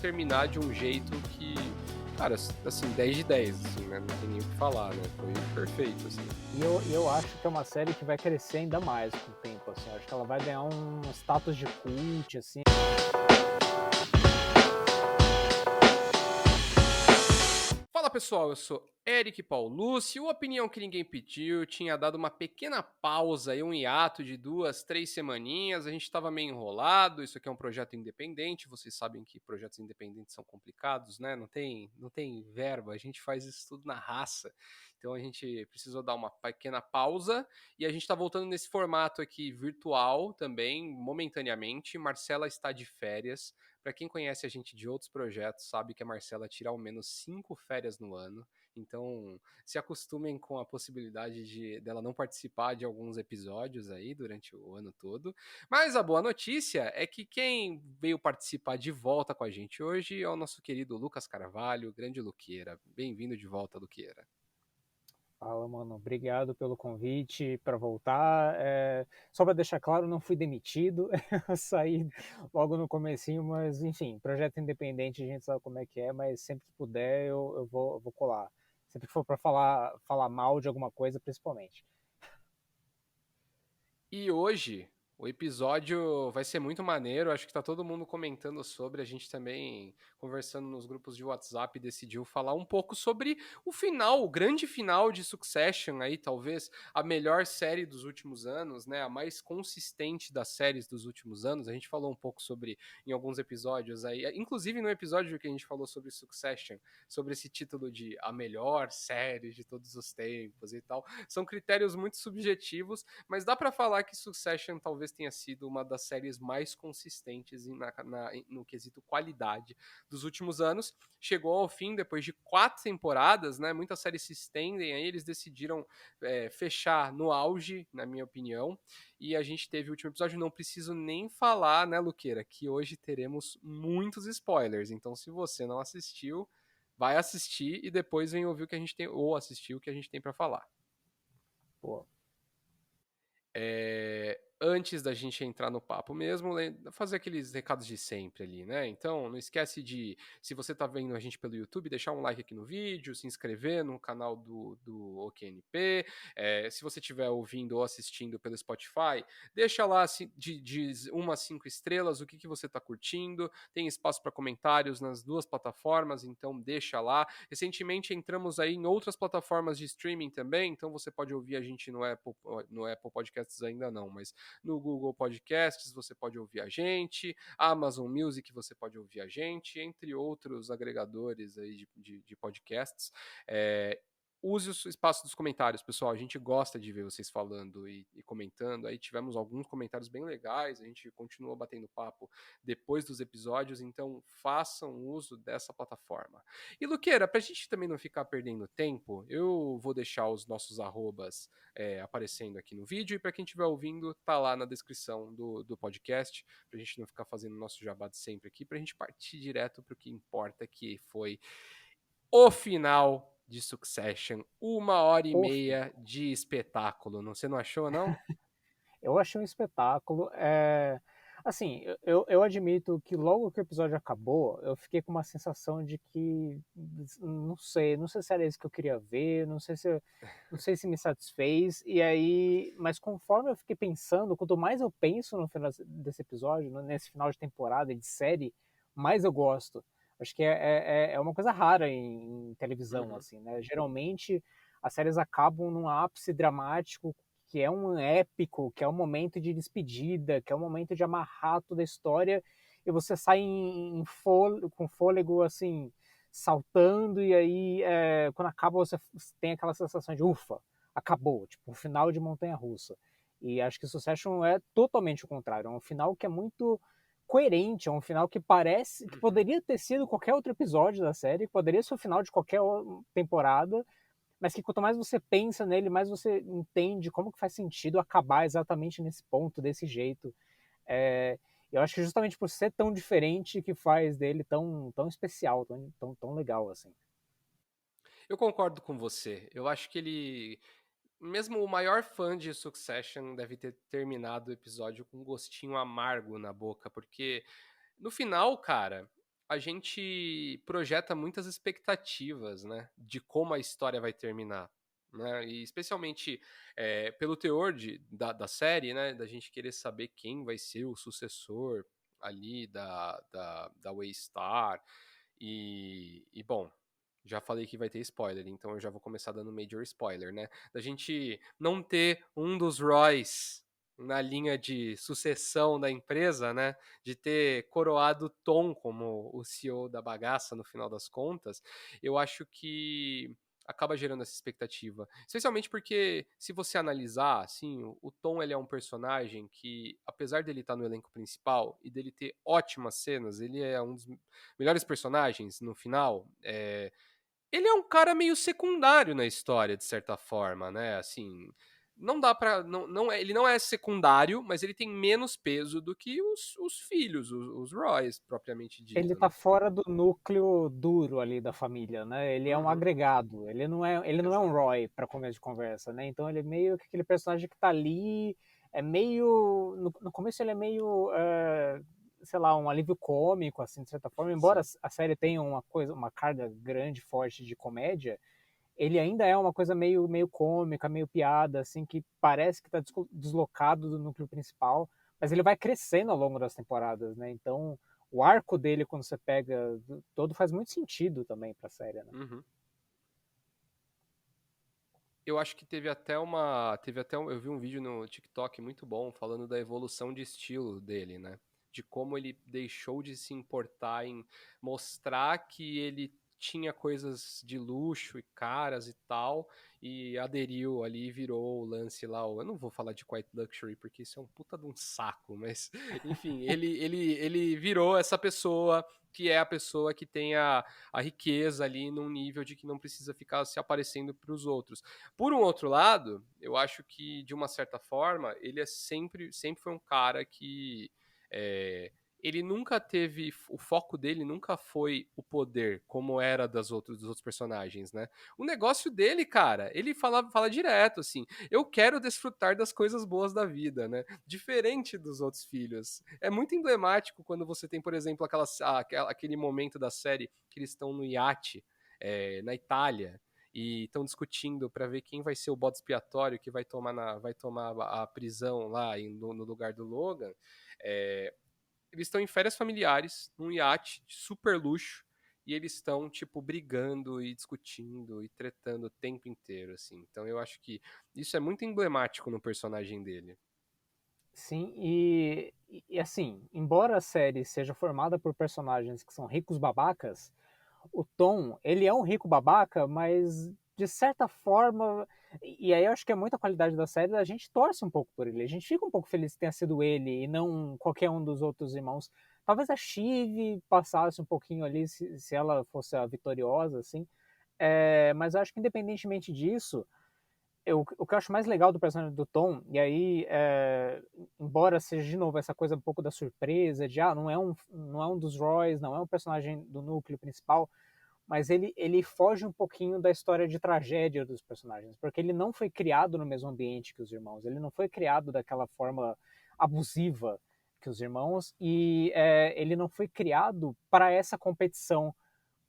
terminar de um jeito que, cara, assim, 10 de 10, assim, né? Não tem nem o que falar, né? Foi perfeito, assim. E eu acho que é uma série que vai crescer ainda mais com o tempo, assim. Eu acho que ela vai ganhar um status de cult, assim. Fala pessoal, eu sou Eric Paulucci. O Opinião que Ninguém Pediu tinha dado uma pequena pausa e um hiato de 2, 3 semaninhas. A gente estava meio enrolado. Isso aqui é um projeto independente. Vocês sabem que projetos independentes são complicados, né? Não tem verba. A gente faz isso tudo na raça. Então a gente precisou dar uma pequena pausa e a gente está voltando nesse formato aqui virtual também, momentaneamente. Marcela está de férias. Para quem conhece a gente de outros projetos, sabe que a Marcela tira ao menos 5 férias no ano. Então, se acostumem com a possibilidade dela não participar de alguns episódios aí durante o ano todo. Mas a boa notícia é que quem veio participar de volta com a gente hoje é o nosso querido Lucas Carvalho, grande Luqueira. Bem-vindo de volta, Luqueira. Fala, mano. Obrigado pelo convite para voltar. Só para deixar claro, não fui demitido. Eu saí logo no comecinho, mas enfim, projeto independente, a gente sabe como é que é, mas sempre que puder eu vou colar. Sempre que for para falar mal de alguma coisa, principalmente. E hoje o episódio vai ser muito maneiro, acho que tá todo mundo comentando sobre, a gente também conversando nos grupos de WhatsApp decidiu falar um pouco sobre o final, o grande final de Succession aí, talvez a melhor série dos últimos anos, né, a mais consistente das séries dos últimos anos. A gente falou um pouco sobre em alguns episódios aí, inclusive no episódio que a gente falou sobre Succession, sobre esse título de a melhor série de todos os tempos e tal. São critérios muito subjetivos, mas dá pra falar que Succession talvez tenha sido uma das séries mais consistentes no quesito qualidade dos últimos anos. Chegou ao fim depois de 4 temporadas, né? Muitas séries se estendem, aí eles decidiram fechar no auge, na minha opinião. E a gente teve o último episódio, não preciso nem falar, né, Luqueira, que hoje teremos muitos spoilers. Então, se você não assistiu, vai assistir e depois vem ouvir o que a gente tem, ou assistir o que a gente tem para falar. Pô, Antes da gente entrar no papo mesmo, fazer aqueles recados de sempre ali, né? Então, não esquece de, se você tá vendo a gente pelo YouTube, deixar um like aqui no vídeo, se inscrever no canal do OQNP. Se você estiver ouvindo ou assistindo pelo Spotify, deixa lá de 1 a 5 estrelas o que você tá curtindo. Tem espaço para comentários nas duas plataformas, então deixa lá. Recentemente entramos aí em outras plataformas de streaming também, então você pode ouvir a gente no Apple Podcasts ainda não, mas no Google Podcasts você pode ouvir a gente, Amazon Music você pode ouvir a gente, entre outros agregadores aí de podcasts. Use o espaço dos comentários, pessoal. A gente gosta de ver vocês falando e comentando. Aí tivemos alguns comentários bem legais. A gente continua batendo papo depois dos episódios. Então façam uso dessa plataforma. E Luqueira, pra gente também não ficar perdendo tempo, eu vou deixar os nossos arrobas aparecendo aqui no vídeo. E para quem estiver ouvindo, tá lá na descrição do podcast. Pra gente não ficar fazendo nosso jabá de sempre aqui. Pra gente partir direto pro que importa, que foi o final de Succession, 1 hora e meia final. de espetáculo. Você não achou, não? Eu achei um espetáculo. Assim, eu admito que logo que o episódio acabou, eu fiquei com uma sensação de que não sei se era isso que eu queria ver, não sei se me satisfez. E aí, mas conforme eu fiquei pensando, quanto mais eu penso no final desse episódio, nesse final de temporada e de série, mais eu gosto. Acho que é uma coisa rara em televisão, Uhum. assim, né? Geralmente as séries acabam num ápice dramático que é um épico, que é um momento de despedida, que é um momento de amarrar toda a história, e você sai com fôlego, assim, saltando, e aí, quando acaba, você tem aquela sensação de, ufa, acabou, tipo, um final de montanha-russa. E acho que Succession é totalmente o contrário, é um final que é muito coerente, é um final que parece que poderia ter sido qualquer outro episódio da série, poderia ser o final de qualquer temporada, mas que quanto mais você pensa nele, mais você entende como que faz sentido acabar exatamente nesse ponto, desse jeito. É, eu acho que justamente por ser tão diferente que faz dele tão especial, tão legal, assim. Eu concordo com você. Eu acho que ele, mesmo o maior fã de Succession, deve ter terminado o episódio com um gostinho amargo na boca, porque no final, cara, a gente projeta muitas expectativas, né, de como a história vai terminar, né, e especialmente pelo teor da série, né, da gente querer saber quem vai ser o sucessor ali da Waystar, bom, já falei que vai ter spoiler, então eu já vou começar dando major spoiler, né, da gente não ter um dos Roys na linha de sucessão da empresa, né, de ter coroado Tom como o CEO da bagaça no final das contas, eu acho que acaba gerando essa expectativa. Especialmente porque, se você analisar, assim, o Tom ele é um personagem que, apesar dele estar no elenco principal e dele ter ótimas cenas, ele é um dos melhores personagens no final. Ele é um cara meio secundário na história, de certa forma, né? Assim, não dá pra. Ele não é secundário, mas ele tem menos peso do que os filhos, os Roys, propriamente Ele dito, tá né? fora do núcleo duro ali da família, né? Ele é um Uhum, agregado, ele não é um exato. Roy para começo de conversa, né? Então ele é meio que aquele personagem que tá ali, é meio no começo ele é meio sei lá, um alívio cômico assim, de certa forma, embora Sim. a série tenha uma carga grande, forte de comédia, ele ainda é uma coisa meio cômica, meio piada, assim, que parece que está deslocado do núcleo principal, mas ele vai crescendo ao longo das temporadas, né? Então, o arco dele, quando você pega todo, faz muito sentido também pra série, né? Uhum. Eu acho que eu vi um vídeo no TikTok muito bom falando da evolução de estilo dele, né? De como ele deixou de se importar em mostrar que ele tinha coisas de luxo e caras e tal, e aderiu ali e virou o lance lá. Eu não vou falar de Quiet Luxury porque isso é um puta de um saco, mas enfim, ele virou essa pessoa que é a pessoa que tem a riqueza ali num nível de que não precisa ficar se aparecendo para os outros. Por um outro lado, eu acho que, de uma certa forma, ele sempre foi um cara que. é, ele nunca teve. O foco dele nunca foi o poder, como era dos outros personagens, né? O negócio dele, cara, ele fala direto assim: eu quero desfrutar das coisas boas da vida, né? Diferente dos outros filhos. É muito emblemático quando você tem, por exemplo, aquele momento da série que eles estão no iate na Itália e estão discutindo para ver quem vai ser o bode expiatório que vai tomar a prisão lá no lugar do Logan. É, eles estão em férias familiares, num iate de super luxo, e eles estão, tipo, brigando e discutindo e tretando o tempo inteiro, assim. Então eu acho que isso é muito emblemático no personagem dele. Sim, e assim, embora a série seja formada por personagens que são ricos babacas, o Tom, ele é um rico babaca, mas de certa forma, e aí eu acho que é muita qualidade da série, a gente torce um pouco por ele, a gente fica um pouco feliz que tenha sido ele e não qualquer um dos outros irmãos. Talvez a Shiv passasse um pouquinho ali se ela fosse a vitoriosa, assim, mas eu acho que independentemente disso, o que eu acho mais legal do personagem do Tom, e aí, embora seja de novo essa coisa um pouco da surpresa, de não é um dos Roys, não é um personagem do núcleo principal, mas ele foge um pouquinho da história de tragédia dos personagens, porque ele não foi criado no mesmo ambiente que os irmãos, ele não foi criado daquela forma abusiva que os irmãos, e ele não foi criado para essa competição,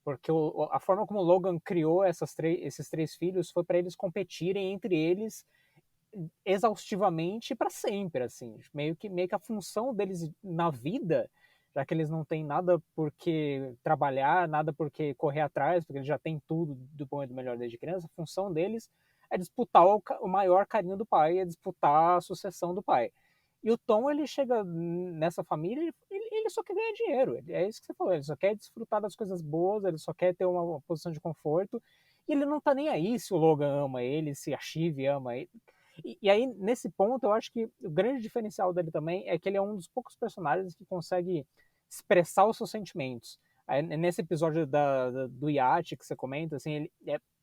porque a forma como o Logan criou esses três filhos foi para eles competirem entre eles exaustivamente para sempre, assim, meio que a função deles na vida, já que eles não têm nada por que trabalhar, nada por que correr atrás, porque eles já têm tudo do bom e do melhor desde criança, a função deles é disputar o maior carinho do pai, é disputar a sucessão do pai. E o Tom, ele chega nessa família, ele só quer ganhar dinheiro. É isso que você falou, ele só quer desfrutar das coisas boas, ele só quer ter uma posição de conforto. E ele não tá nem aí se o Logan ama ele, se a Shiv ama ele. E aí, nesse ponto, eu acho que o grande diferencial dele também é que ele é um dos poucos personagens que consegue expressar os seus sentimentos. Aí, nesse episódio do iate que você comenta, assim,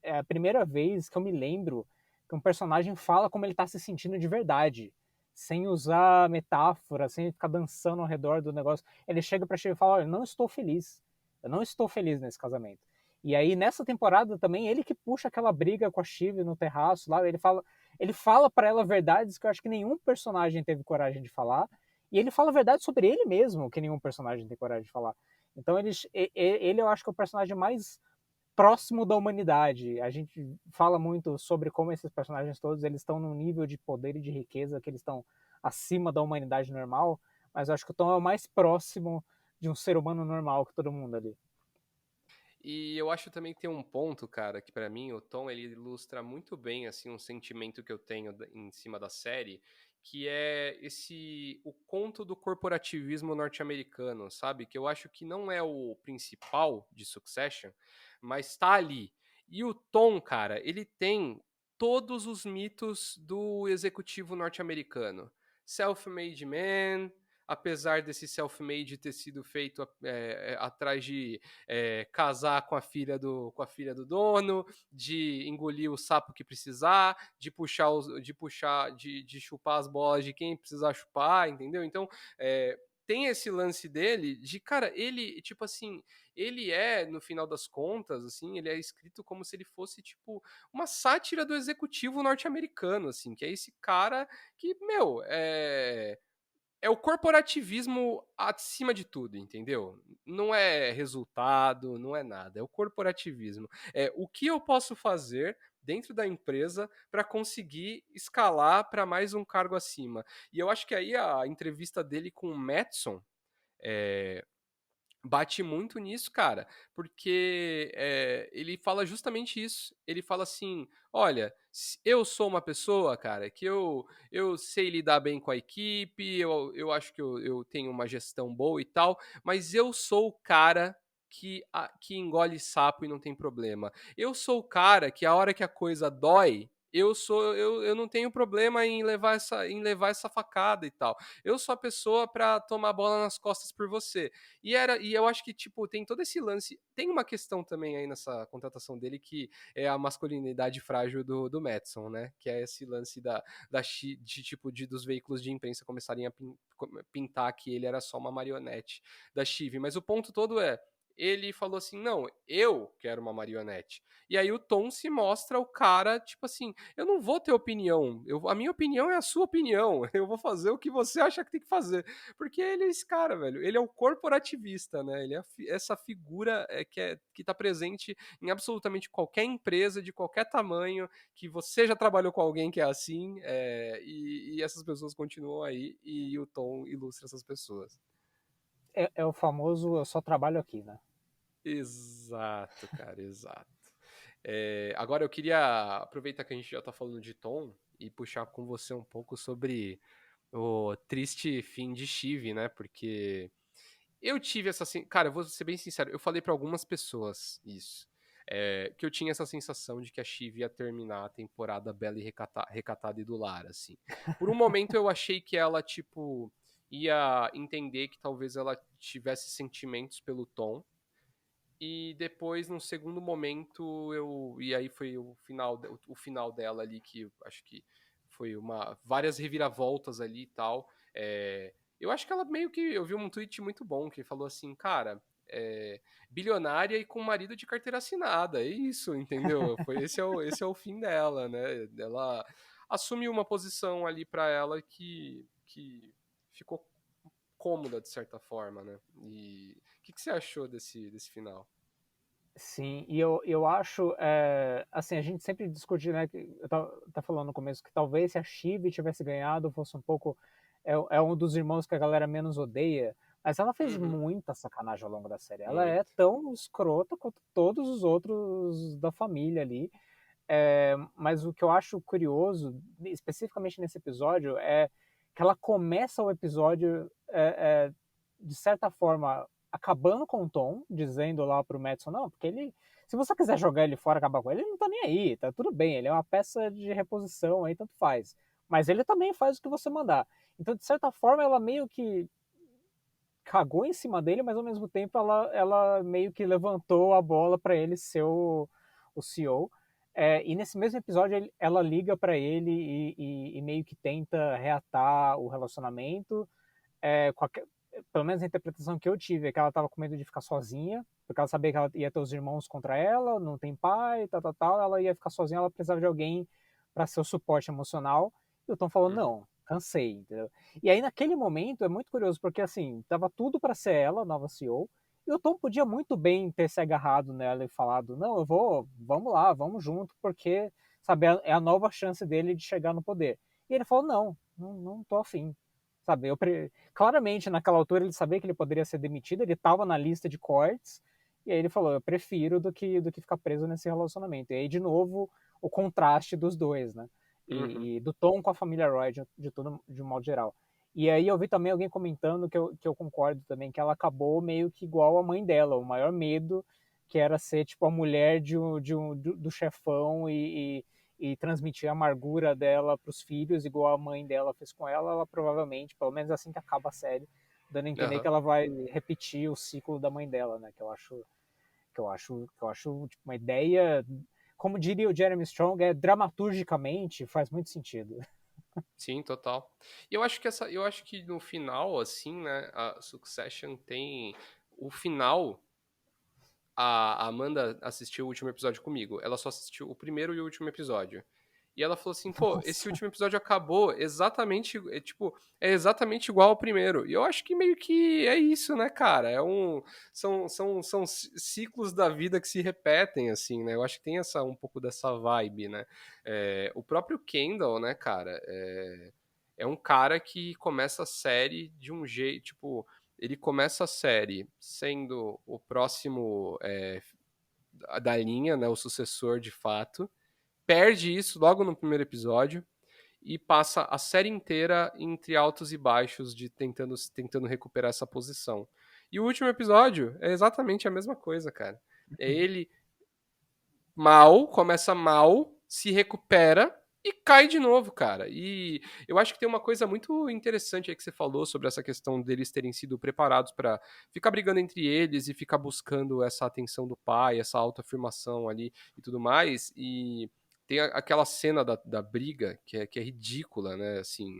é a primeira vez que eu me lembro que um personagem fala como ele tá se sentindo de verdade, sem usar metáfora, sem ficar dançando ao redor do negócio. Ele chega pra Shiv e fala: olha, eu não estou feliz. Eu não estou feliz nesse casamento. E aí, nessa temporada também, ele que puxa aquela briga com a Shiv no terraço lá, ele fala para ela verdades que eu acho que nenhum personagem teve coragem de falar, e ele fala verdades sobre ele mesmo que nenhum personagem tem coragem de falar. Então ele eu acho que é o personagem mais próximo da humanidade. A gente fala muito sobre como esses personagens todos eles estão num nível de poder e de riqueza que eles estão acima da humanidade normal, mas eu acho que o Tom é o mais próximo de um ser humano normal que todo mundo ali. E eu acho também que tem um ponto, cara, que pra mim o Tom ele ilustra muito bem assim um sentimento que eu tenho em cima da série, que é esse o conto do corporativismo norte-americano, sabe? Que eu acho que não é o principal de Succession, mas tá ali. E o Tom, cara, ele tem todos os mitos do executivo norte-americano. Self-made man, apesar desse self-made ter sido feito atrás de casar com a filha do dono, de engolir o sapo que precisar, de chupar as bolas de quem precisar chupar, entendeu? Então, tem esse lance dele de, cara, ele, tipo assim, ele é, no final das contas, assim, ele é escrito como se ele fosse, tipo, uma sátira do executivo norte-americano, assim, que é esse cara que, meu, é o corporativismo acima de tudo, entendeu? Não é resultado, não é nada, é o corporativismo. É o que eu posso fazer dentro da empresa para conseguir escalar para mais um cargo acima. E eu acho que aí a entrevista dele com o Madison bate muito nisso, cara, porque ele fala justamente isso. Ele fala assim: olha, eu sou uma pessoa, cara, que eu sei lidar bem com a equipe, eu acho que eu tenho uma gestão boa e tal, mas eu sou o cara que engole sapo e não tem problema. Eu sou o cara que a hora que a coisa dói. Eu não tenho problema em levar essa facada e tal. Eu sou a pessoa para tomar bola nas costas por você. E eu acho que, tipo, tem todo esse lance. Tem uma questão também aí nessa contratação dele que é a masculinidade frágil do Madison, né? Que é esse lance dos veículos de imprensa começarem a pintar que ele era só uma marionete da Chive. Mas o ponto todo é. Ele falou assim: não, eu quero uma marionete. E aí o Tom se mostra o cara, tipo assim, eu não vou ter opinião. A minha opinião é a sua opinião. Eu vou fazer o que você acha que tem que fazer. Porque ele é esse cara, velho. Ele é o corporativista, né? Ele é essa figura que tá presente em absolutamente qualquer empresa, de qualquer tamanho, que você já trabalhou com alguém que é assim, e essas pessoas continuam aí, e o Tom ilustra essas pessoas. É o famoso eu só trabalho aqui, né? Exato, cara, exato. Agora eu queria aproveitar que a gente já tá falando de Tom e puxar com você um pouco sobre o triste fim de Chive, né? Porque eu tive essa. Cara, eu vou ser bem sincero, eu falei pra algumas pessoas isso. Que eu tinha essa sensação de que a Chive ia terminar a temporada bela e recatada e do lar, assim. Por um momento eu achei que ela, tipo, ia entender que talvez ela tivesse sentimentos pelo Tom. E depois, num segundo momento, e aí foi o final dela ali, que eu acho que foi várias reviravoltas ali e tal. Eu acho que ela meio que. Eu vi um tweet muito bom que falou assim, cara. Bilionária e com marido de carteira assinada, é isso, entendeu? Esse é o fim dela, né? Ela assumiu uma posição ali pra ela que ficou cômoda de certa forma, né? E o que você achou desse final? Sim, e eu acho, assim, a gente sempre discute, né, que eu tá falando no começo, que talvez se a Chive tivesse ganhado, fosse um pouco, é um dos irmãos que a galera menos odeia, mas ela fez Uhum. muita sacanagem ao longo da série. Ela é Muito. tão escrota quanto todos os outros da família ali. Mas o que eu acho curioso, especificamente nesse episódio, é que ela começa o episódio, de certa forma, acabando com o Tom, dizendo lá pro Madison, não, porque ele, se você quiser jogar ele fora, acabar com ele, ele não tá nem aí, tá tudo bem, ele é uma peça de reposição aí, tanto faz. Mas ele também faz o que você mandar. Então, de certa forma, ela meio que cagou em cima dele, mas ao mesmo tempo ela meio que levantou a bola para ele ser o CEO. E nesse mesmo episódio ela liga para ele e meio que tenta reatar o relacionamento. Pelo menos a interpretação que eu tive é que ela estava com medo de ficar sozinha, porque ela sabia que ela ia ter os irmãos contra ela, não tem pai, tal, tal, tal. Ela ia ficar sozinha, ela precisava de alguém para ser o suporte emocional. E o Tom falou: Uhum. não, cansei, entendeu? E aí naquele momento é muito curioso, porque assim, tava tudo para ser ela, nova CEO, E o Tom podia muito bem ter se agarrado nela e falado, não, vamos lá, vamos junto, porque, sabe, é a nova chance dele de chegar no poder. E ele falou, não tô afim. Sabe, claramente naquela altura ele sabia que ele poderia ser demitido, ele estava na lista de cortes, e aí ele falou, eu prefiro do que ficar preso nesse relacionamento. E aí, de novo, o contraste dos dois, né? Uhum. E do Tom com a família Roy, de um modo geral. E aí eu vi também alguém comentando que eu concordo também, que ela acabou meio que igual a mãe dela, o maior medo que era ser tipo a mulher do chefão e transmitir a amargura dela para os filhos, igual a mãe dela fez com ela provavelmente, pelo menos assim que acaba a série, dando a entender Aham. que ela vai repetir o ciclo da mãe dela, né? Que eu acho tipo, uma ideia, como diria o Jeremy Strong, dramaturgicamente faz muito sentido. Sim, total. E eu acho que no final, assim, né, a Succession tem o final. A Amanda assistiu o último episódio comigo. Ela só assistiu o primeiro e o último episódio. E ela falou assim, pô, esse Nossa. último episódio acabou exatamente, tipo, é exatamente igual ao primeiro. E eu acho que meio que é isso, né, cara? São ciclos da vida que se repetem, assim, né? Eu acho que tem um pouco dessa vibe, né? O próprio Kendall, né, cara, é um cara que começa a série de um jeito, tipo, ele começa a série sendo o próximo da linha, né, o sucessor de fato, perde isso logo no primeiro episódio e passa a série inteira entre altos e baixos de tentando recuperar essa posição. E o último episódio é exatamente a mesma coisa, cara. É ele começa mal, se recupera e cai de novo, cara. E eu acho que tem uma coisa muito interessante aí que você falou sobre essa questão deles terem sido preparados para ficar brigando entre eles e ficar buscando essa atenção do pai, essa autoafirmação ali e tudo mais. E tem aquela cena da briga que é ridícula, né? Assim,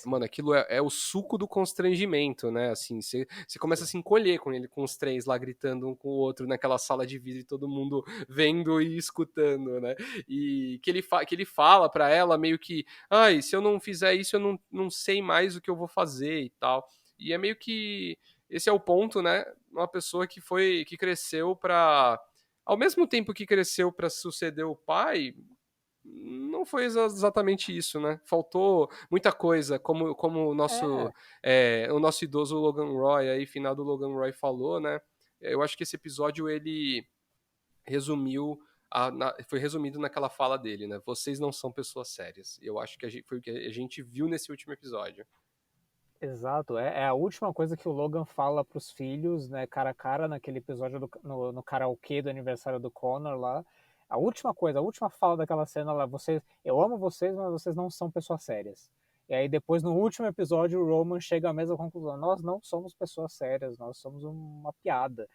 mano, aquilo é o suco do constrangimento, né? Assim, você começa a Sim. se encolher com ele, com os três lá gritando um com o outro naquela sala de vidro e todo mundo vendo e escutando, né? E que ele fala para ela meio que, ai, se eu não fizer isso, eu não sei mais o que eu vou fazer e tal. E é meio que esse é o ponto, né? Uma pessoa que cresceu para ao mesmo tempo que cresceu para suceder o pai, não foi exatamente isso, né? Faltou muita coisa, como É, o nosso idoso Logan Roy, aí, finado Logan Roy falou, né? Eu acho que esse episódio ele resumiu foi resumido naquela fala dele, né? Vocês não são pessoas sérias. Eu acho que foi o que a gente viu nesse último episódio. exato. É a última coisa que o Logan fala pros filhos, né, cara a cara, naquele episódio no karaokê do aniversário do Connor lá. A última coisa, a última fala daquela cena lá, eu amo vocês, mas vocês não são pessoas sérias. E aí depois, no último episódio, o Roman chega à mesma conclusão. Nós não somos pessoas sérias, nós somos uma piada.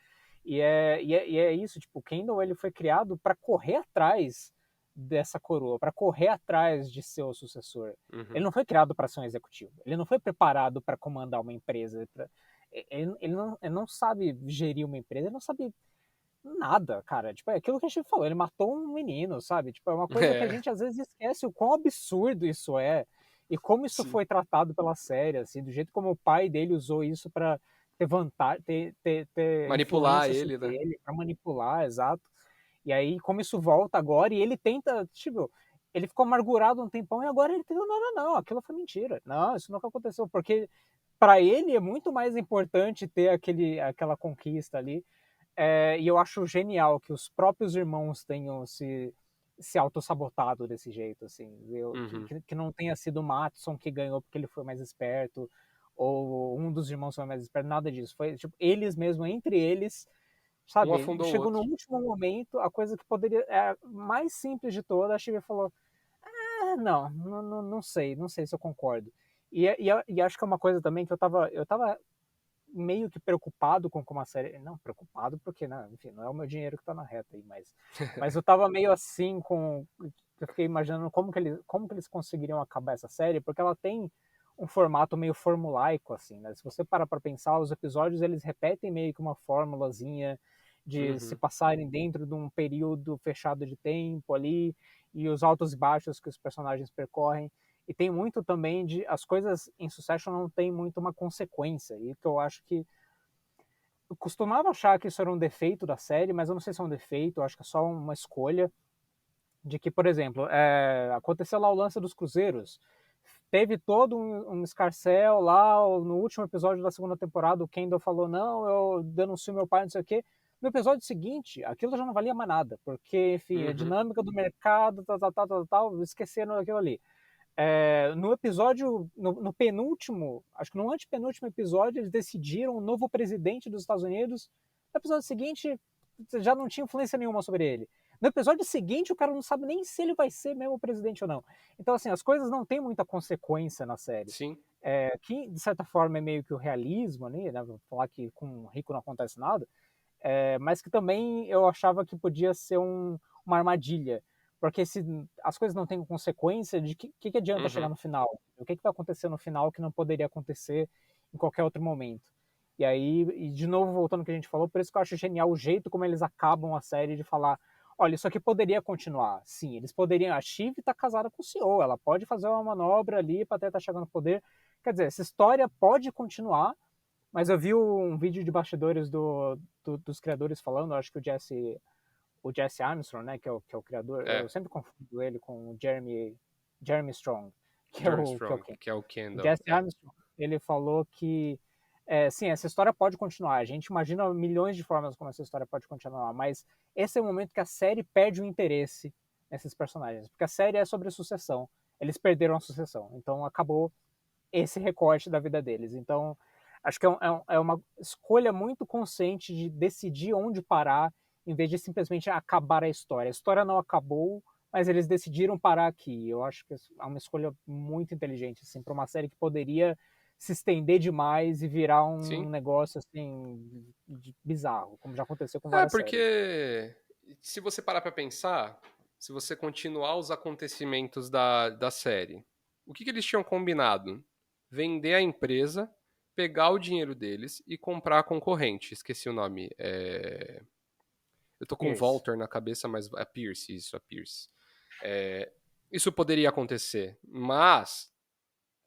E é isso, tipo, o Kendall ele foi criado para correr atrás dessa coroa, para correr atrás de ser o sucessor. Ele Uhum. não foi criado para ser um executivo. Ele não foi preparado para comandar uma empresa. Ele não sabe gerir uma empresa, ele não sabe nada, cara. Tipo, é aquilo que a gente falou, ele matou um menino, sabe? Tipo, é uma coisa que a É, gente às vezes esquece o quão absurdo isso é e como isso sim. foi tratado pela série, assim, do jeito como o pai dele usou isso para ter vantagem, ter Manipular influência ele, sobre né? ele, para manipular, exato. E aí, como isso volta agora, e ele tenta, tipo, ele ficou amargurado um tempão e agora ele tenta, não, aquilo foi mentira. Não, isso nunca aconteceu, porque para ele é muito mais importante ter aquela conquista ali. E eu acho genial que os próprios irmãos tenham se auto-sabotado desse jeito, assim. Uhum. Que não tenha sido o Matson que ganhou porque ele foi mais esperto, ou um dos irmãos foi mais esperto, nada disso. Foi, tipo, eles mesmo, entre eles, Um sabe? afundou o Chegou no outro. último momento, a coisa que poderia. É a mais simples de toda, a Chivia falou: não sei se eu concordo. E acho que é uma coisa também que eu tava meio que preocupado com como a série. Não, preocupado porque, né, enfim, não é o meu dinheiro que tá na reta aí, mas eu tava meio assim com. Eu fiquei imaginando como que eles conseguiriam acabar essa série, porque ela tem um formato meio formulaico, assim, né? Se você parar pra pensar, os episódios eles repetem meio que uma formulazinha de se Uhum. passarem dentro de um período fechado de tempo ali, e os altos e baixos que os personagens percorrem. E tem muito também de as coisas em Succession não tem muito uma consequência, e que eu acho que eu costumava achar que isso era um defeito da série, mas eu não sei se é um defeito, eu acho que é só uma escolha de que, por exemplo, aconteceu lá o lance dos cruzeiros, teve todo um escarcéu lá no último episódio da segunda temporada, o Kendall falou, não, eu denuncio meu pai, não sei o quê. No episódio seguinte, aquilo já não valia mais nada, porque, enfim, a Uhum. dinâmica do mercado, tal, esqueceram daquilo ali. No episódio, no penúltimo, acho que no antepenúltimo episódio, eles decidiram o novo presidente dos Estados Unidos. No episódio seguinte, já não tinha influência nenhuma sobre ele. No episódio seguinte, o cara não sabe nem se ele vai ser mesmo presidente ou não. Então, assim, as coisas não têm muita consequência na série. Sim. Que, de certa forma, é meio que o realismo ali, né? Vou falar que com o rico não acontece nada. Mas que também eu achava que podia ser uma armadilha. Porque se as coisas não têm consequência, de que adianta chegar Uhum. no final? O que vai acontecer no final que não poderia acontecer em qualquer outro momento? E aí, e de novo, voltando ao que a gente falou, por isso que eu acho genial o jeito como eles acabam a série de falar: olha, isso aqui poderia continuar. Sim, eles poderiam. A Shiv está casada com o CEO, ela pode fazer uma manobra ali para tentar chegar no poder. Quer dizer, essa história pode continuar, mas eu vi um vídeo de bastidores dos criadores falando, acho que o Jesse Armstrong, né, que é o criador, eu É, sempre confundo ele com o Jeremy Strong, Jeremy que é o Strong, Ken. que é o O Kendall. Jesse Armstrong, ele falou que, sim, essa história pode continuar. A gente imagina milhões de formas como essa história pode continuar, mas esse é o momento que a série perde o interesse nesses personagens, porque a série é sobre sucessão. Eles perderam a sucessão, então acabou esse recorte da vida deles. Então, acho que é uma escolha muito consciente de decidir onde parar, em vez de simplesmente acabar a história. A história não acabou, mas eles decidiram parar aqui. Eu acho que é uma escolha muito inteligente, assim, para uma série que poderia se estender demais e virar Sim. um negócio assim bizarro, como já aconteceu com É, várias séries. porque se você parar pra pensar, se você continuar os acontecimentos da série, o que eles tinham combinado? Vender a empresa, pegar o dinheiro deles e comprar a concorrente. Esqueci o nome. Eu tô com Pierce. Walter na cabeça, mas é Pierce, isso, é Pierce. É, Isso poderia acontecer, mas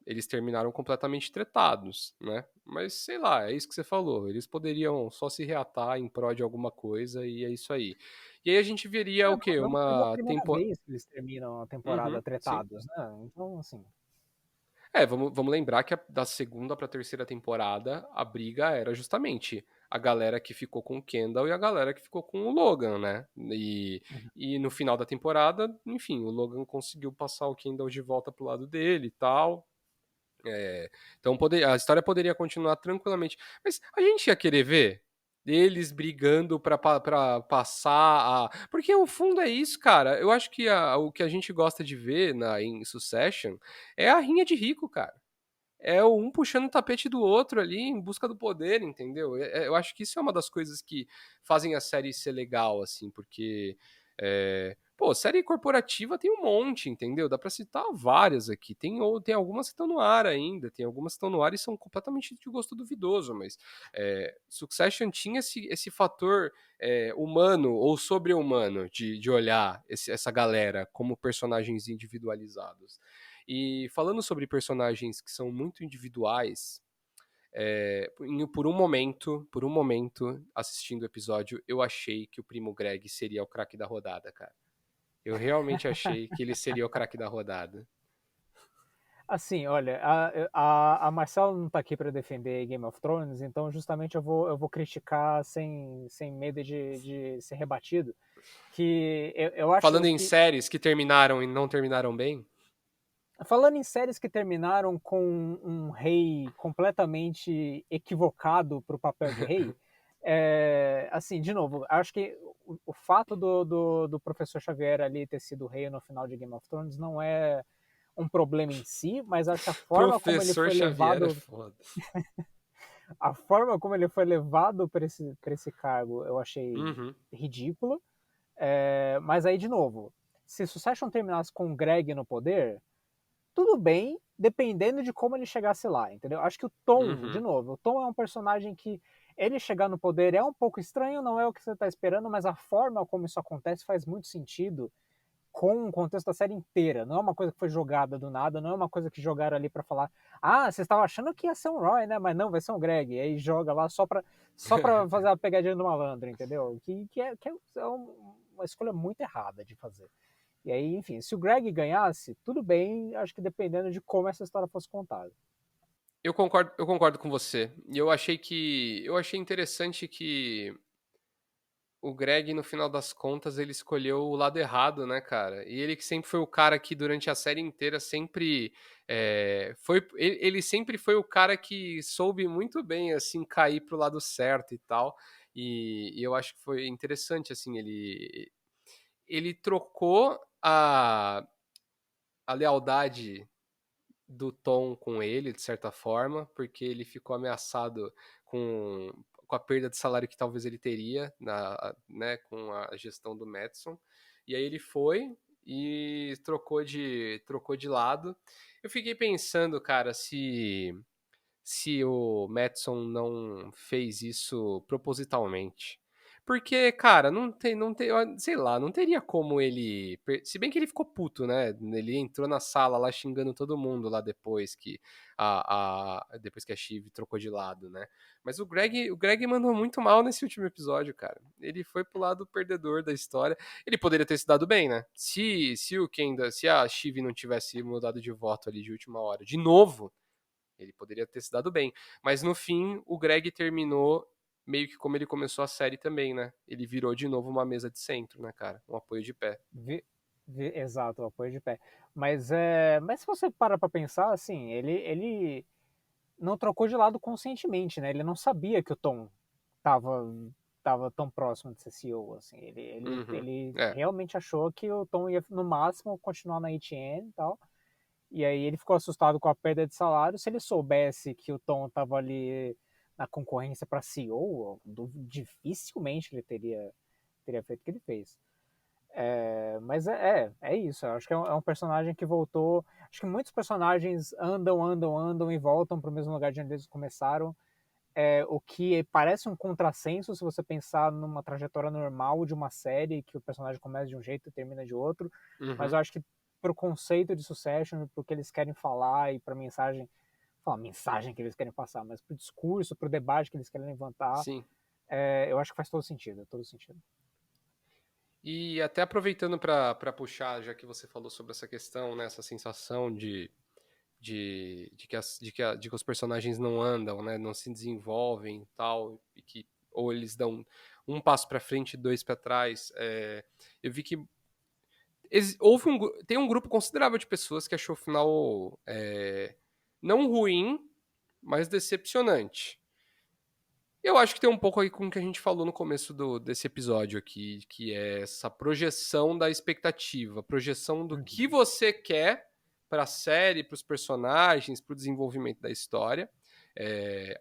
eles terminaram completamente tretados, né? Mas sei lá, é isso que você falou. Eles poderiam só se reatar em prol de alguma coisa e é isso aí. E aí a gente veria o quê? Não seria a Uma primeira tempo. vez que eles terminam a temporada Uhum, sim. tretados, né? Então, assim, Vamos lembrar que da segunda pra terceira temporada a briga era justamente a galera que ficou com o Kendall e a galera que ficou com o Logan, né? E no final da temporada, enfim, o Logan conseguiu passar o Kendall de volta pro lado dele e tal. Então a história poderia continuar tranquilamente. Mas a gente ia querer ver eles brigando pra passar a. Porque o fundo é isso, cara. Eu acho que o que a gente gosta de ver em Succession é a rinha de rico, cara. É o um puxando o tapete do outro ali em busca do poder, entendeu? Eu acho que isso é uma das coisas que fazem a série ser legal, assim, porque. Pô, série corporativa tem um monte, entendeu? Dá pra citar várias aqui. Tem algumas que estão no ar ainda, tem algumas que estão no ar e são completamente de gosto duvidoso, mas Succession tinha esse fator humano ou sobre-humano de olhar essa galera como personagens individualizados. E falando sobre personagens que são muito individuais, por um momento, assistindo o episódio, eu achei que o Primo Greg seria o craque da rodada, cara. Eu realmente achei que ele seria o craque da rodada. assim, olha, a Marcela não tá aqui para defender Game of Thrones, então justamente eu vou criticar sem medo de ser rebatido, que eu Falando acho em que, séries que terminaram e não terminaram bem, falando em séries que terminaram com um rei completamente equivocado para o papel de rei, assim, de novo, acho que o fato do professor Xavier ali ter sido rei no final de Game of Thrones não é um problema em si, mas acho que Professor Xavier é foda. a forma como ele foi levado para esse cargo eu achei Uhum, ridícula. Mas aí, de novo, se Succession terminasse com o Greg no poder, tudo bem, dependendo de como ele chegasse lá, entendeu? Acho que o Tom, de uhum. novo, o Tom é um personagem que ele chegar no poder é um pouco estranho, não é o que você está esperando, mas a forma como isso acontece faz muito sentido com o contexto da série inteira. Não é uma coisa que foi jogada do nada, não é uma coisa que jogaram ali pra falar, vocês estavam achando que ia ser um Roy, né? Mas não, vai ser um Greg. E aí joga lá só pra fazer a pegadinha do malandro, entendeu? Que é uma escolha muito errada de fazer. E aí, enfim, se o Greg ganhasse, tudo bem, acho que dependendo de como essa história fosse contada. Eu concordo com você. E eu achei interessante que o Greg, no final das contas, ele escolheu o lado errado, né, cara? E ele que sempre foi o cara que, durante a série inteira, sempre ele sempre foi o cara que soube muito bem, assim, cair pro lado certo e tal. E eu acho que foi interessante, assim, ele trocou a lealdade do Tom com ele, de certa forma, porque ele ficou ameaçado com, com a perda de salário que talvez ele teria né, com a gestão do Madison. E aí ele foi e trocou de lado. Eu fiquei pensando, cara, se o Madison não fez isso propositalmente. Porque, cara, não tem, sei lá, não teria como ele. Se bem que ele ficou puto, né? Ele entrou na sala lá xingando todo mundo lá depois que depois que a Shiv trocou de lado, né? Mas o Greg mandou muito mal nesse último episódio, cara. Ele foi pro lado perdedor da história. Ele poderia ter se dado bem, né? Se a Shiv não tivesse mudado de voto ali de última hora, de novo, ele poderia ter se dado bem. Mas no fim, o Greg terminou meio que como ele começou a série também, né? Ele virou de novo uma mesa de centro, né, cara? Um apoio de pé. Exato, o apoio de pé. Mas se você para pra pensar, assim, ele não trocou de lado conscientemente, né? Ele não sabia que o Tom tava, tava tão próximo de ser CEO, assim. Uhum. Ele É. realmente achou que o Tom ia, no máximo, continuar na AT&T e tal. E aí ele ficou assustado com a perda de salário. Se ele soubesse que o Tom tava ali na concorrência para CEO, dificilmente ele teria feito o que ele fez. Mas é isso. Eu acho que é um personagem que voltou. Acho que muitos personagens andam e voltam para o mesmo lugar de onde eles começaram. O que parece um contrassenso se você pensar numa trajetória normal de uma série, que o personagem começa de um jeito e termina de outro. Mas Uhum. eu acho que pro conceito de Succession, pro que eles querem falar e pra mensagem que eles querem passar, mas pro discurso, pro debate que eles querem levantar, Sim. eu acho que faz todo sentido, todo sentido. E até aproveitando para puxar, já que você falou sobre essa questão, né, essa sensação de que os personagens não andam, né, não se desenvolvem e tal, e que ou eles dão um passo para frente e dois para trás. Eu vi que tem um grupo considerável de pessoas que achou o final não ruim, mas decepcionante. Eu acho que tem um pouco aí com o que a gente falou no começo desse episódio aqui, que é essa projeção da expectativa, projeção do que Uhum. você quer para a série, para os personagens, para o desenvolvimento da história,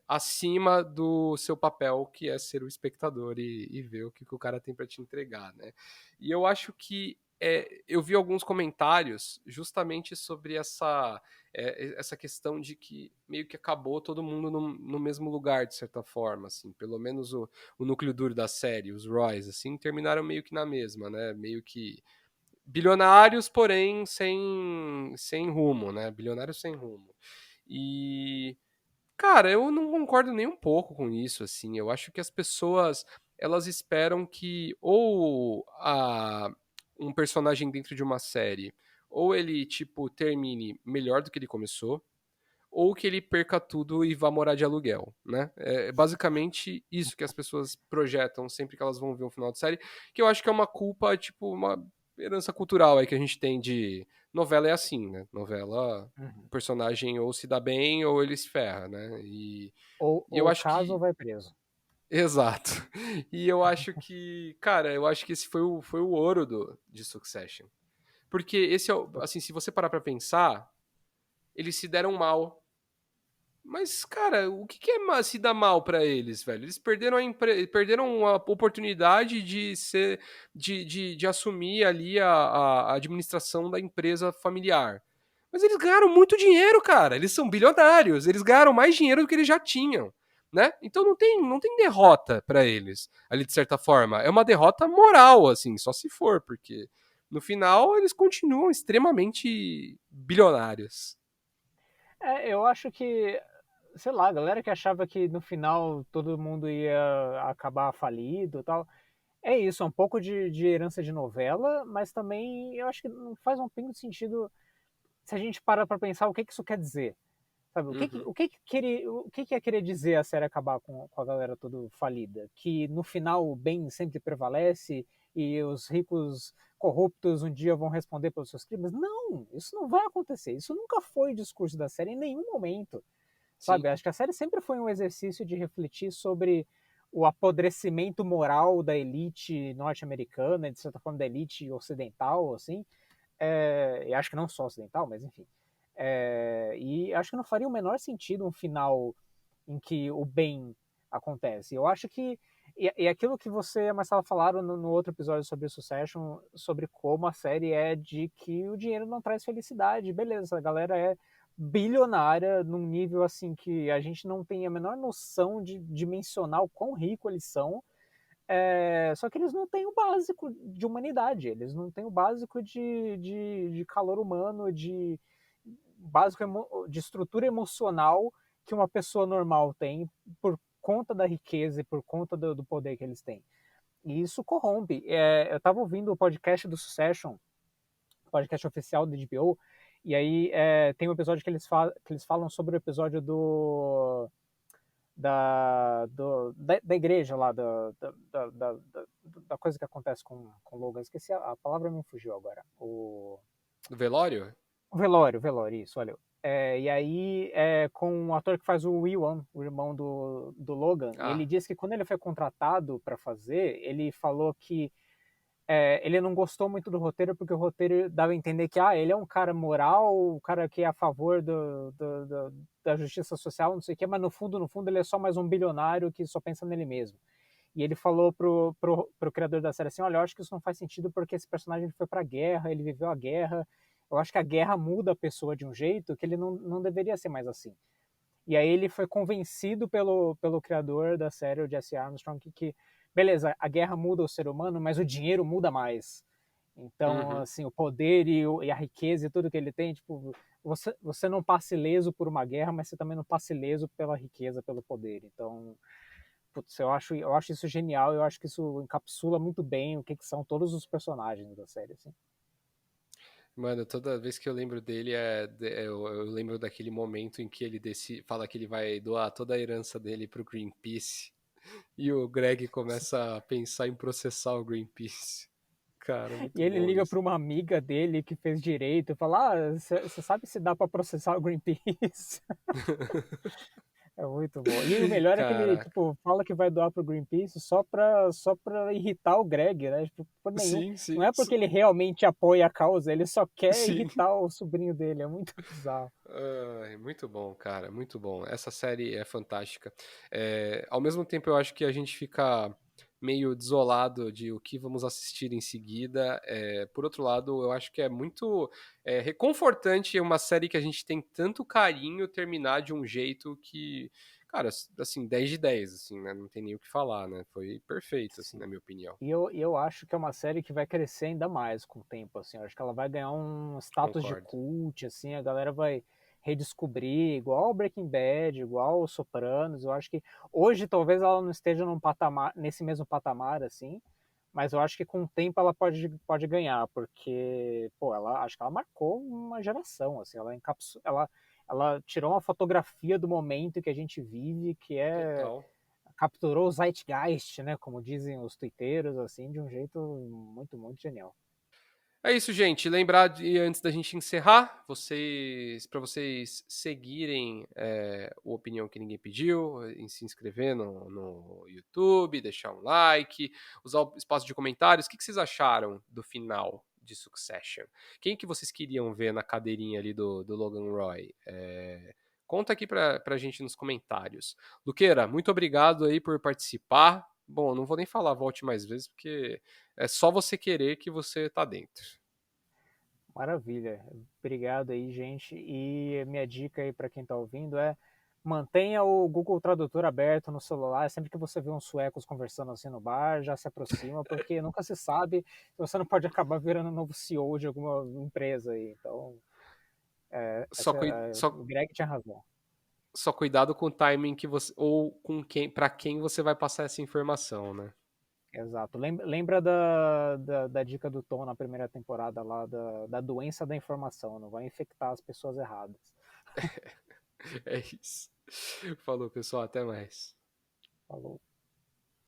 acima do seu papel, que é ser o espectador e ver o que o cara tem para te entregar, né? E eu acho que eu vi alguns comentários justamente sobre essa questão de que meio que acabou todo mundo no mesmo lugar, de certa forma, assim, pelo menos o núcleo duro da série, os Roys, assim, terminaram meio que na mesma, né, meio que bilionários, porém sem rumo, né, bilionários sem rumo. E, cara, eu não concordo nem um pouco com isso, assim, eu acho que as pessoas, elas esperam que um personagem dentro de uma série, ou ele, tipo, termine melhor do que ele começou, ou que ele perca tudo e vá morar de aluguel, né? É basicamente isso que as pessoas projetam sempre que elas vão ver um final de série, que eu acho que é uma culpa, tipo, uma herança cultural aí que a gente tem de novela é assim, né? Novela, o Uhum. personagem ou se dá bem ou ele se ferra, né? E eu Ou acho caso ou que vai preso. exato. E eu acho que, cara, eu acho que esse foi o ouro de Succession. Porque esse é, assim, se você parar pra pensar, eles se deram mal. Mas, cara, o que é se dar mal pra eles, velho? Eles perderam perderam a oportunidade de assumir ali a administração da empresa familiar. Mas eles ganharam muito dinheiro, cara. Eles são bilionários. Eles ganharam mais dinheiro do que eles já tinham, né? Então não tem derrota pra eles, ali de certa forma. É uma derrota moral, assim, só se for, porque no final eles continuam extremamente bilionários. Eu acho que, sei lá, a galera que achava que no final todo mundo ia acabar falido e tal. É isso, é um pouco de herança de novela, mas também eu acho que não faz um pingo de sentido se a gente para pra pensar o que isso quer dizer. Sabe, Uhum. o que ia querer dizer a série acabar com a galera toda falida? Que no final o bem sempre prevalece e os ricos corruptos um dia vão responder pelos seus crimes? Não, isso não vai acontecer. Isso nunca foi o discurso da série em nenhum momento. Sim. Sabe, acho que a série sempre foi um exercício de refletir sobre o apodrecimento moral da elite norte-americana, de certa forma da elite ocidental, assim, e acho que não só ocidental, mas enfim. E acho que não faria o menor sentido um final em que o bem acontece. Eu acho que. E aquilo que você e a Marcela falaram no outro episódio sobre Succession, sobre como a série é de que o dinheiro não traz felicidade. Beleza, a galera é bilionária num nível assim que a gente não tem a menor noção de dimensionar o quão rico eles são. Só que eles não têm o básico de humanidade, eles não têm o básico de calor humano, de básico de estrutura emocional que uma pessoa normal tem por conta da riqueza e por conta do poder que eles têm. E isso corrompe. Eu estava ouvindo o podcast do Succession, podcast oficial da HBO, e aí tem um episódio que eles falam sobre o episódio da igreja lá, da coisa que acontece com Logan. Esqueci, a palavra me fugiu agora. Do velório? O velório, isso, olha. E aí, com o ator que faz o Will, o irmão do Logan, e ele Ah, disse que quando ele foi contratado para fazer, ele falou que ele não gostou muito do roteiro porque o roteiro dava a entender que ele é um cara moral, um cara que é a favor da justiça social, não sei o quê, mas no fundo, ele é só mais um bilionário que só pensa nele mesmo. E ele falou pro criador da série assim: olha, eu acho que isso não faz sentido porque esse personagem foi pra guerra, ele viveu a guerra. Eu acho que a guerra muda a pessoa de um jeito que ele não deveria ser mais assim. E aí ele foi convencido pelo criador da série, o Jesse Armstrong, que beleza, a guerra muda o ser humano, mas o dinheiro muda mais. Então, uhum. assim, o poder e a riqueza e tudo que ele tem, tipo, você não passa ileso por uma guerra, mas você também não passa ileso pela riqueza, pelo poder. Então, putz, eu acho isso genial, eu acho que isso encapsula muito bem o que são todos os personagens da série, assim. Mano, toda vez que eu lembro dele, eu lembro daquele momento em que ele fala que ele vai doar toda a herança dele pro Greenpeace. E o Greg começa a pensar em processar o Greenpeace. Cara, E muito ele bom liga isso. para uma amiga dele que fez direito e fala: você sabe se dá para processar o Greenpeace? É muito bom. E o melhor é que ele, Caraca. tipo, fala que vai doar pro Greenpeace só pra irritar o Greg, né? Tipo, por nenhum. Sim, Não sim, é porque ele realmente apoia a causa, ele só quer sim. irritar o sobrinho dele. É muito bizarro. Ai, muito bom, cara, muito bom. Essa série é fantástica. Ao mesmo tempo, eu acho que a gente fica meio desolado de o que vamos assistir em seguida. Por outro lado, eu acho que é muito reconfortante uma série que a gente tem tanto carinho terminar de um jeito que, cara, assim, 10 de 10, assim, né? Não tem nem o que falar, né? Foi perfeito, assim, Sim. na minha opinião. E eu acho que é uma série que vai crescer ainda mais com o tempo, assim. Eu acho que ela vai ganhar um status de Concordo. cult, assim. A galera vai redescobrir, igual o Breaking Bad, igual o Sopranos. Eu acho que hoje talvez ela não esteja num patamar, nesse mesmo patamar, assim. Mas eu acho que com o tempo ela pode ganhar, porque, pô, acho que ela marcou uma geração, assim. Ela tirou uma fotografia do momento que a gente vive, que Total. capturou o zeitgeist, né, como dizem os twitteiros, assim, de um jeito muito, muito genial. É isso, gente. Lembrar de, antes da gente encerrar, para vocês seguirem o Opinião que Ninguém Pediu, em se inscrever no YouTube, deixar um like, usar o espaço de comentários. O que vocês acharam do final de Succession? Quem que vocês queriam ver na cadeirinha ali do Logan Roy? Conta aqui pra gente nos comentários. Luqueira, muito obrigado aí por participar. Bom, não vou nem falar volte mais vezes, porque é só você querer que você tá dentro. Maravilha. Obrigado aí, gente. E minha dica aí para quem tá ouvindo é Mantenha o Google Tradutor aberto no celular. Sempre que você vê uns suecos conversando assim no bar, já se aproxima, porque nunca se sabe se você não pode acabar virando novo CEO de alguma empresa aí. Então, Só, o Greg tinha razão. só cuidado com o timing que você. Ou com quem, para quem você vai passar essa informação, né? Exato. Lembra da dica do Tom na primeira temporada lá da doença da informação. Não vai infectar as pessoas erradas. É isso. Falou, pessoal. Até mais. Falou.